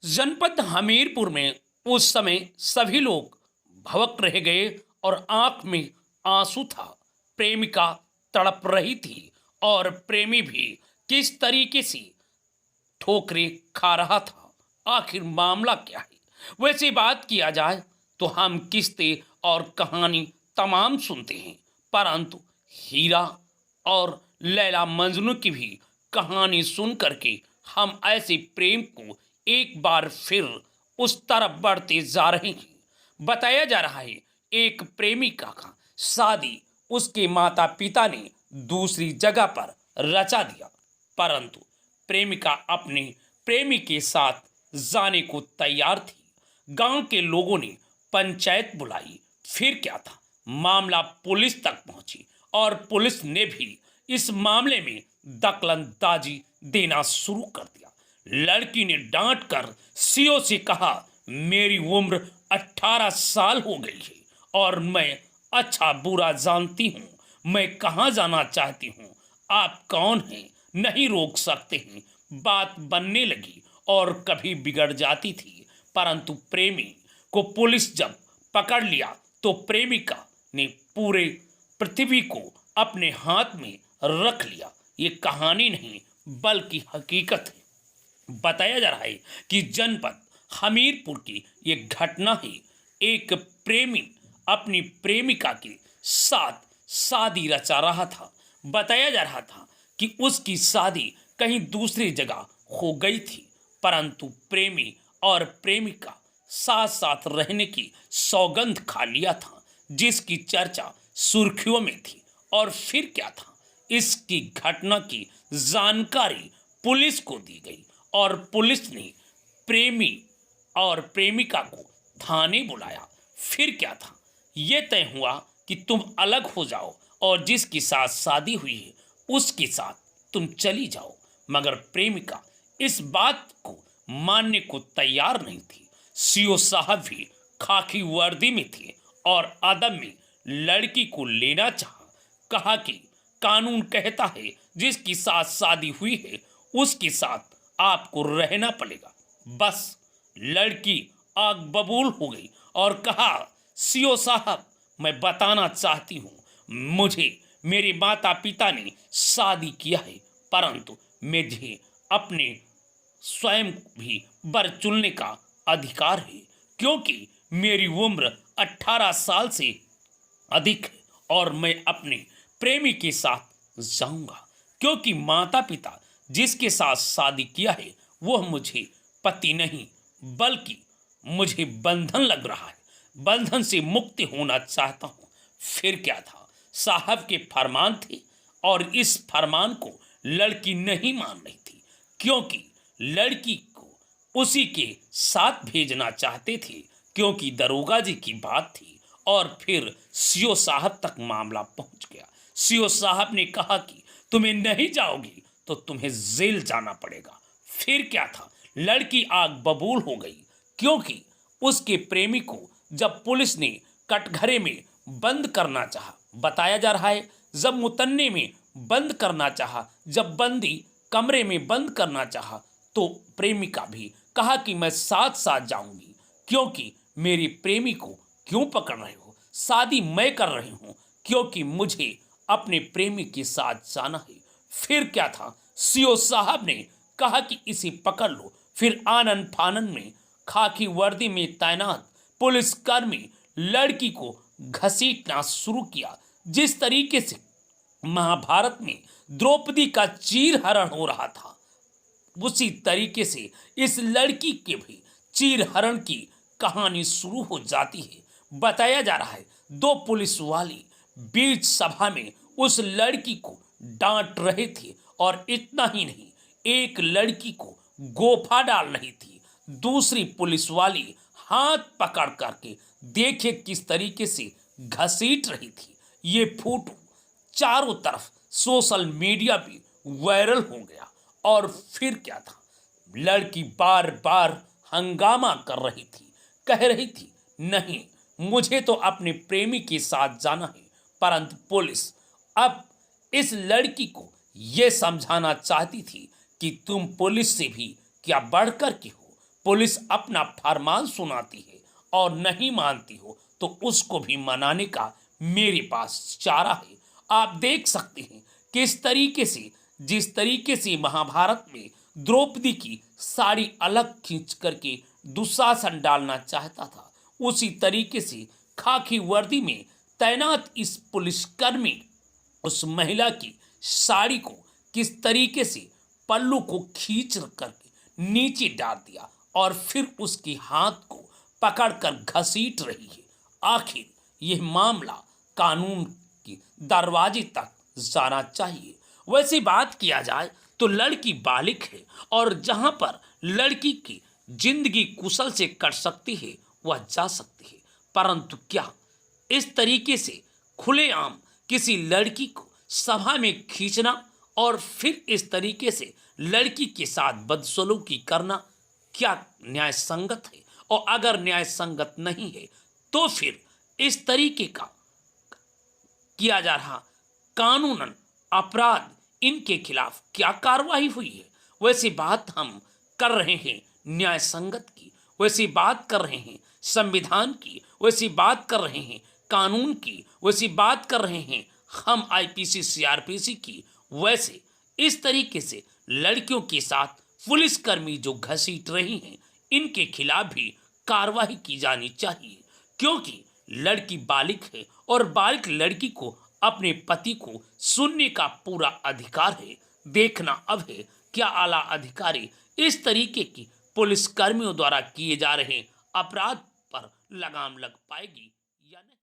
जनपद हमीरपुर में उस समय सभी लोग भवक रह गए और आंख में आंसू था। प्रेमिका तड़प रही थी और प्रेमी भी किस तरीके से ठोकरें खा रहा था। आखिर मामला क्या है? वैसे बात किया जाए तो हम किस्से और कहानी तमाम सुनते हैं, परंतु हीरा और लैला मजनू की भी कहानी सुन करके हम ऐसे प्रेम को एक बार फिर उस तरफ बढ़ते जा रहे हैं। बताया जा रहा है एक प्रेमिका का शादी उसके माता पिता ने दूसरी जगह पर रचा दिया, परंतु प्रेमिका अपने प्रेमी के साथ जाने को तैयार थी। गांव के लोगों ने पंचायत बुलाई। फिर क्या था, मामला पुलिस तक पहुंची और पुलिस ने भी इस मामले में दखलंदाजी देना शुरू कर दिया। लड़की ने डांट कर सीओ से कहा, मेरी उम्र 18 साल हो गई है और मैं अच्छा बुरा जानती हूँ। मैं कहाँ जाना चाहती हूँ, आप कौन हैं, नहीं रोक सकते हैं। बात बनने लगी और कभी बिगड़ जाती थी, परंतु प्रेमी को पुलिस जब पकड़ लिया तो प्रेमिका ने पूरे पृथ्वी को अपने हाथ में रख लिया। ये कहानी नहीं बल्कि हकीकत है। बताया जा रहा है कि जनपद हमीरपुर की ये घटना है। एक प्रेमी अपनी प्रेमिका के साथ शादी रचा रहा था। बताया जा रहा था कि उसकी शादी कहीं दूसरी जगह हो गई थी, परंतु प्रेमी और प्रेमिका साथ साथ रहने की सौगंध खा लिया था, जिसकी चर्चा सुर्खियों में थी। और फिर क्या था, इसकी घटना की जानकारी पुलिस को दी गई और पुलिस ने प्रेमी और प्रेमिका को थाने बुलाया। फिर क्या था, ये तय हुआ कि तुम अलग हो जाओ और जिसके साथ शादी हुई है उसके साथ तुम चली जाओ। मगर प्रेमिका इस बात को मानने को तैयार नहीं थी। सीओ साहब भी खाकी वर्दी में थे और अदब में लड़की को लेना चाहा। कहा कि कानून कहता है जिसके साथ शादी हुई है उसके साथ आपको रहना पड़ेगा। बस लड़की आग बबूल हो गई और कहा, सीओ साहब, मैं बताना चाहती हूँ, मुझे मेरे माता पिता ने शादी किया है, परंतु मुझे अपने स्वयं भी बर चुनने का अधिकार है, क्योंकि मेरी उम्र 18 साल से अधिक है और मैं अपने प्रेमी के साथ जाऊंगा, क्योंकि माता पिता जिसके साथ शादी किया है वह मुझे पति नहीं बल्कि मुझे बंधन लग रहा है। बंधन से मुक्ति होना चाहता हूँ। फिर क्या था, साहब के फरमान थे और इस फरमान को लड़की नहीं मान रही थी, क्योंकि लड़की को उसी के साथ भेजना चाहते थे, क्योंकि दरोगा जी की बात थी। और फिर सीओ साहब तक मामला पहुंच गया। सीओ साहब ने कहा कि तुम्हें नहीं जाओगी तो तुम्हें जेल जाना पड़ेगा। फिर क्या था, लड़की आग बबूल हो गई, क्योंकि उसके प्रेमी को जब पुलिस ने कटघरे में बंद करना चाहा, बताया जा रहा है जब मुतन्ने में बंद करना चाहा, जब बंदी कमरे में बंद करना चाहा, तो प्रेमिका भी कहा कि मैं साथ साथ जाऊंगी, क्योंकि मेरे प्रेमी को क्यों पकड़ रहे हो, शादी मैं कर रही हूं, क्योंकि मुझे अपने प्रेमी के साथ जाना है। फिर क्या था, सीओ साहब ने कहा कि इसे पकड़ लो। फिर आनन फानन में खाकी वर्दी में तैनात पुलिसकर्मी लड़की को घसीटना शुरू किया। जिस तरीके से महाभारत में द्रौपदी का चीरहरण हो रहा था, उसी तरीके से इस लड़की के भी चीरहरण की कहानी शुरू हो जाती है। बताया जा रहा है दो पुलिस वाले बीच सभा में उस लड़की को डांट रहे थे और इतना ही नहीं, एक लड़की को गोफा डाल रही थी, दूसरी पुलिस वाली हाथ पकड़ करके देखे किस तरीके से घसीट रही थी। ये फोटो चारों तरफ सोशल मीडिया पे वायरल हो गया। और फिर क्या था, लड़की बार बार हंगामा कर रही थी, कह रही थी नहीं, मुझे तो अपने प्रेमी के साथ जाना है। परंतु पुलिस अब इस लड़की को यह समझाना चाहती थी कि तुम पुलिस से भी क्या बढ़कर के हो, पुलिस अपना फरमान सुनाती है और नहीं मानती हो तो उसको भी मनाने का मेरे पास चारा है। आप देख सकते हैं किस तरीके से, जिस तरीके से महाभारत में द्रौपदी की साड़ी अलग खींच करके दुशासन डालना चाहता था, उसी तरीके से खाकी वर्दी में तैनात इस पुलिसकर्मी उस महिला की साड़ी को किस तरीके से पल्लू को खींच करके नीचे डाल दिया और फिर उसके हाथ को पकड़कर घसीट रही है। आखिर यह मामला कानून के दरवाजे तक जाना चाहिए। वैसे बात किया जाए तो लड़की बालिग है और जहां पर लड़की की जिंदगी कुशल से कट सकती है वह जा सकती है, परंतु क्या इस तरीके से खुलेआम किसी लड़की को सभा में खींचना और फिर इस तरीके से लड़की के साथ बदसलूकी करना क्या न्याय संगत है? और अगर न्याय संगत नहीं है तो फिर इस तरीके का किया जा रहा कानूनन अपराध, इनके खिलाफ क्या कार्रवाई हुई है? वैसी बात हम कर रहे हैं न्याय संगत की, वैसी बात कर रहे हैं संविधान की, वैसी बात कर रहे हैं कानून की, वैसी बात कर रहे हैं हम आईपीसी सीआरपीसी की। वैसे इस तरीके से लड़कियों के साथ पुलिसकर्मी जो घसीट रही हैं, इनके खिलाफ भी कार्रवाई की जानी चाहिए, क्योंकि लड़की बालिग है और बालिग लड़की को अपने पति को सुनने का पूरा अधिकार है। देखना अब है क्या आला अधिकारी इस तरीके की पुलिसकर्मियों द्वारा किए जा रहे अपराध पर लगाम लग पाएगी।